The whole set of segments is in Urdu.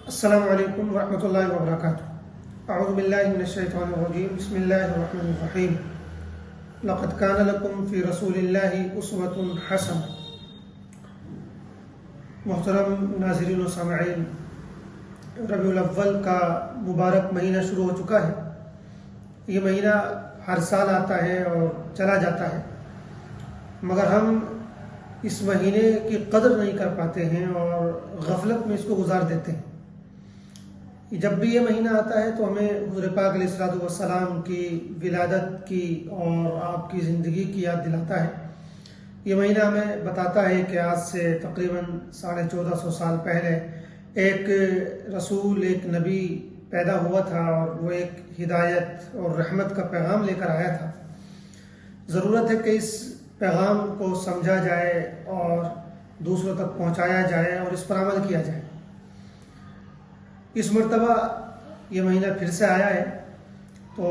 السلام علیکم ورحمۃ اللہ وبرکاتہ۔ اعوذ باللہ من الشیطان الرجیم، بسم اللہ الرحمن الرحیم۔ لقد کان لکم فی رسول اللہ اسوۃ حسنہ۔ محترم ناظرین و سامعین، ربیع الاول کا مبارک مہینہ شروع ہو چکا ہے۔ یہ مہینہ ہر سال آتا ہے اور چلا جاتا ہے، مگر ہم اس مہینے کی قدر نہیں کر پاتے ہیں اور غفلت میں اس کو گزار دیتے ہیں۔ جب بھی یہ مہینہ آتا ہے تو ہمیں حضور پاک علیہ الصلوۃ والسلام کی ولادت کی اور آپ کی زندگی کی یاد دلاتا ہے۔ یہ مہینہ ہمیں بتاتا ہے کہ آج سے تقریباً 1450 سال پہلے ایک رسول، ایک نبی پیدا ہوا تھا اور وہ ایک ہدایت اور رحمت کا پیغام لے کر آیا تھا۔ ضرورت ہے کہ اس پیغام کو سمجھا جائے اور دوسروں تک پہنچایا جائے اور اس پر عمل کیا جائے۔ اس مرتبہ یہ مہینہ پھر سے آیا ہے تو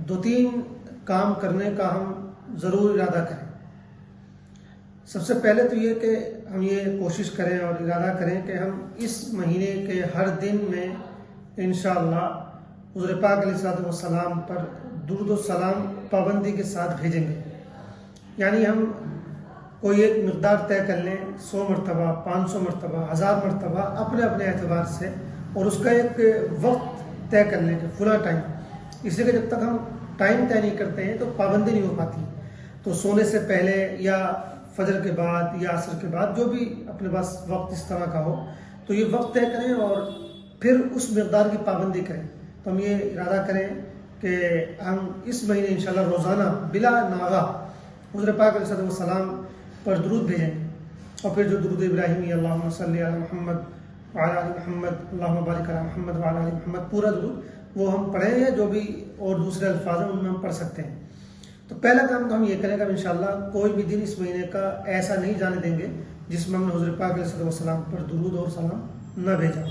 2-3 کام کرنے کا ہم ضرور ارادہ کریں۔ سب سے پہلے تو یہ کہ ہم یہ کوشش کریں اور ارادہ کریں کہ ہم اس مہینے کے ہر دن میں انشاءاللہ حضور پاک علیہ الصلوۃ والسلام پر درود و سلام پابندی کے ساتھ بھیجیں گے۔ یعنی ہم کوئی ایک مقدار طے کر لیں، 100 مرتبہ، 500 مرتبہ، 1000 مرتبہ اپنے اپنے اعتبار سے، اور اس کا ایک وقت طے کر لیں کہ فلاں ٹائم، اس لیے کہ جب تک ہم ٹائم طے نہیں کرتے ہیں تو پابندی نہیں ہو پاتی۔ تو سونے سے پہلے یا فجر کے بعد یا عصر کے بعد، جو بھی اپنے پاس وقت اس طرح کا ہو، تو یہ وقت طے کریں اور پھر اس مقدار کی پابندی کریں۔ تو ہم یہ ارادہ کریں کہ ہم اس مہینے انشاءاللہ روزانہ بلا ناغہ حضور پاک علیہ السلام پر درود بھیجیں گے، اور پھر جو درود ابراہیمی، اللہم صلی علی محمد وعلی آل محمد، اللہم بارک علی محمد وعلی آل محمد، پورا درود وہ ہم پڑھیں گے، جو بھی اور دوسرے الفاظ ہیں ان میں ہم پڑھ سکتے ہیں۔ تو پہلا کام تو ہم یہ کریں گے انشاءاللہ کوئی بھی دن اس مہینے کا ایسا نہیں جانے دیں گے جس میں ہم نے حضور پاک علیہ السلام پر درود اور سلام نہ بھیجا۔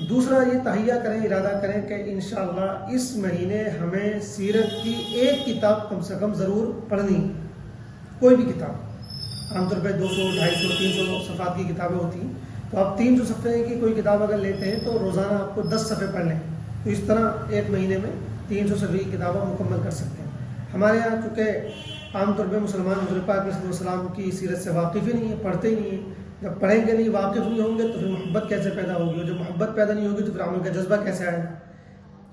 دوسرا یہ تہیہ کریں، ارادہ کریں کہ انشاءاللہ اس مہینے ہمیں سیرت کی ایک کتاب کم سے کم ضرور پڑھنی ہے، کوئی بھی کتاب۔ عام طور پہ 200، 250، 300 صفحات کی کتابیں ہوتی ہیں، تو آپ 300 صفحے کی کوئی کتاب اگر لیتے ہیں تو روزانہ آپ کو 10 صفحے پڑھ لیں، تو اس طرح ایک مہینے میں 300 صفحے کی کتابیں مکمل کر سکتے ہیں۔ ہمارے یہاں چونکہ عام طور پہ مسلمان حضور پاک علیہ السلام کی سیرت سے واقف ہی نہیں ہے، پڑھتے ہی نہیں ہیں۔ جب پڑھیں گے نہیں، واقف نہیں ہوں گے تو پھر محبت کیسے پیدا ہوگی، اور جب محبت پیدا نہیں ہوگی تو پھر عمل کا جذبہ کیسے آئے گا۔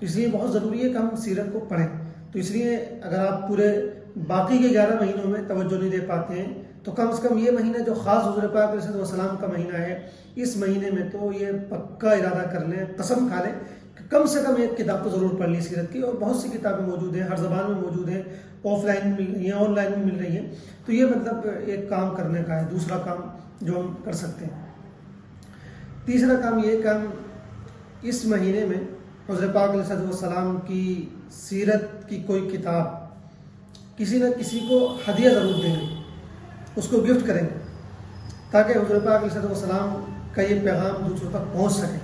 اس لیے بہت ضروری ہے کہ ہم سیرت کو پڑھیں۔ تو اس لیے اگر آپ پورے باقی کے 11 مہینوں میں توجہ نہیں دے پاتے ہیں تو کم از کم یہ مہینہ جو خاص حضور پاک علیہ السلام کا مہینہ ہے، اس مہینے میں تو یہ پکا ارادہ کر لیں، قسم کھا لیں کہ کم سے کم ایک کتاب تو ضرور پڑھ لی سیرت کی۔ اور بہت سی کتابیں موجود ہیں، ہر زبان میں موجود ہیں، آف لائن مل رہی ہیں، آن لائن میں مل رہی ہیں۔ تو یہ مطلب ایک کام کرنے کا ہے، دوسرا کام جو ہم کر سکتے ہیں۔ تیسرا کام یہ کہ ہم اس مہینے میں حضور پاک علیہ السلام کی سیرت کی کوئی کتاب کسی نہ کسی کو ہدیہ ضرور دیں گے، اس کو گفٹ کریں گے، تاکہ حضور پاک علیہ السلام کا یہ پیغام دوسروں تک پہنچ سکے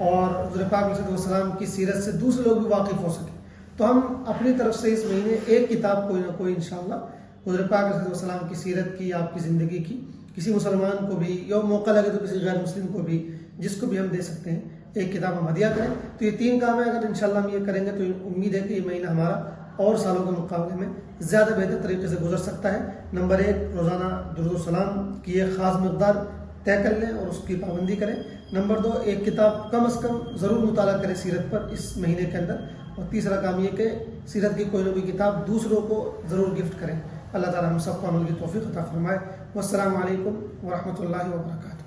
اور حضور پاک علیہ السلام کی سیرت سے دوسرے لوگ بھی واقف ہو سکیں۔ تو ہم اپنی طرف سے اس مہینے ایک کتاب کوئی نہ کوئی انشاءاللہ حضور پاک علیہ السلام کی سیرت کی، آپ کی زندگی کی، کسی مسلمان کو بھی، یا موقع لگے تو کسی غیر مسلم کو بھی، جس کو بھی ہم دے سکتے ہیں، ایک کتاب ہم ہدیہ کریں۔ تو یہ 3 کام ہیں، اگر انشاءاللہ ہم یہ کریں گے تو امید ہے کہ یہ مہینہ ہمارا اور سالوں کے مقابلے میں زیادہ بہتر طریقے سے گزر سکتا ہے۔ نمبر 1، روزانہ درود و سلام کی ایک خاص مقدار طے کر لیں اور اس کی پابندی کریں۔ نمبر 2، ایک کتاب کم از کم ضرور مطالعہ کریں سیرت پر اس مہینے کے اندر۔ اور تیسرا کام یہ کہ سیرت کی کوئی نہ کوئی کتاب دوسروں کو ضرور گفٹ کریں۔ اللہ تعالی ہم سب کو عمل کی توفیق عطا فرمائے۔ والسلام علیکم ورحمۃ اللہ وبرکاتہ۔